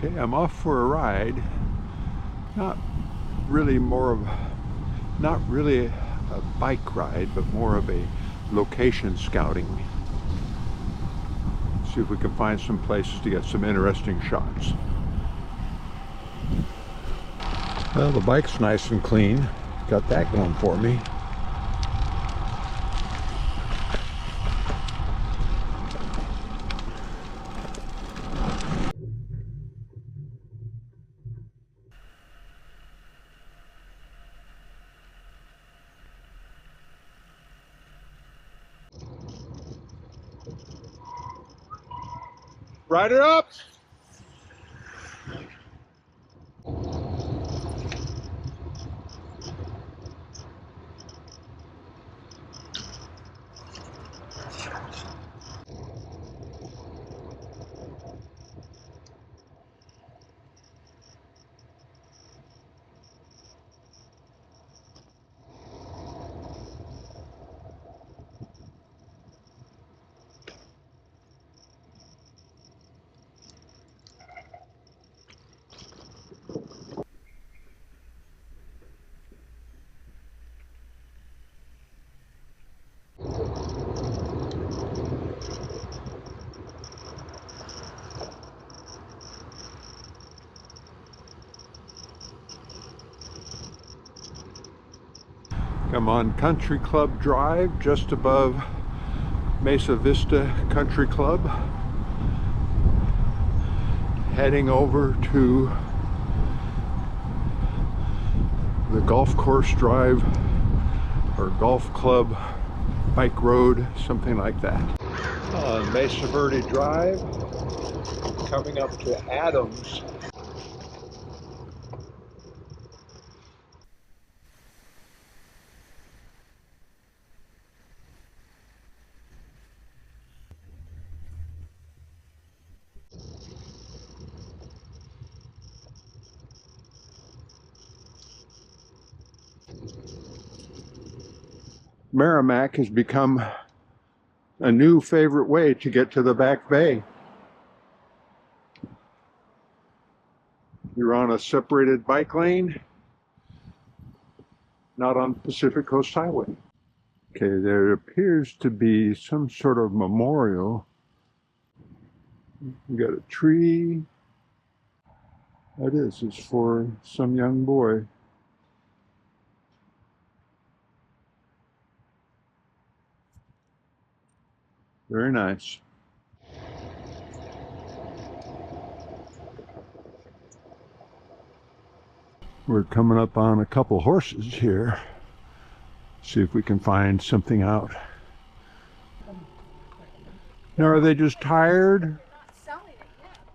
Okay, I'm off for a ride. Not really a bike ride, but more of a location scouting. See if we can find some places to get some interesting shots. Well, the bike's nice and clean. Got that going for me. Ride it up! I'm on Country Club Drive, just above Mesa Vista Country Club, heading over to the golf course drive or golf club bike road, something like that. On Mesa Verde Drive, coming up to Adams. Merrimack has become a new favorite way to get to the Back Bay. You're on a separated bike lane, not on Pacific Coast Highway. Okay, there appears to be some sort of memorial. We got a tree. That is, it's for some young boy. Very nice. We're coming up on a couple horses here. See if we can find something out. Now, are they just tired?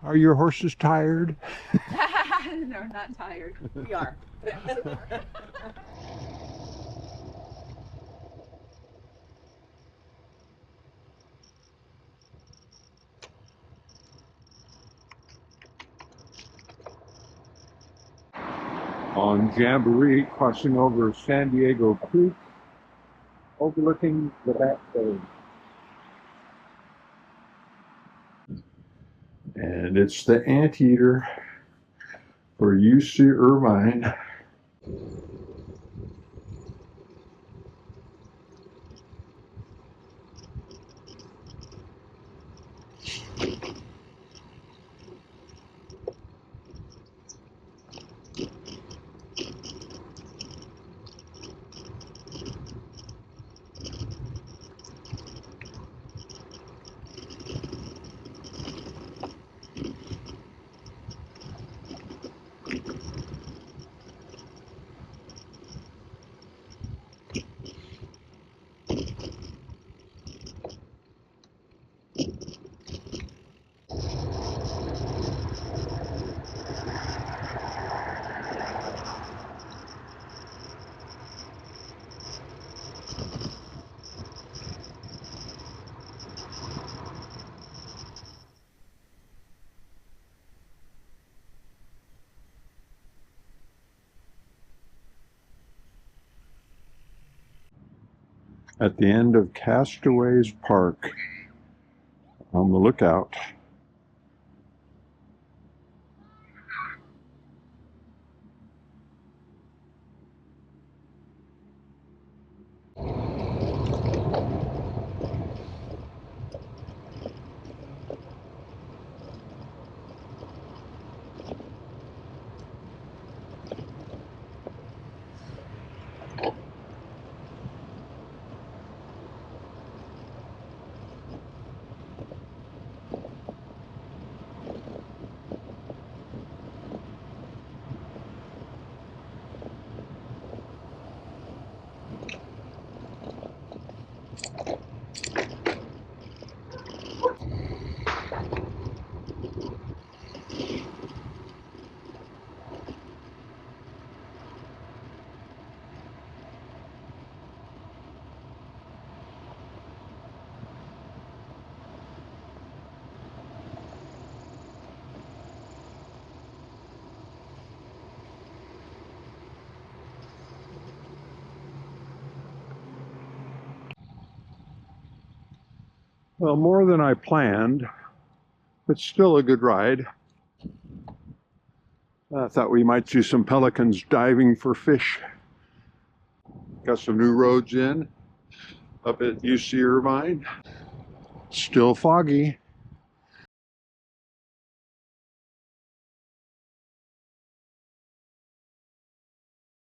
Are your horses tired? No, not tired. We are. On Jamboree, crossing over San Diego Creek, overlooking the Back Bay. And it's the Anteater for UC Irvine. At the end of Castaways Park, on the lookout. Well, more than I planned, but still a good ride. I thought we might see some pelicans diving for fish. Got some new roads in up at UC Irvine. Still foggy.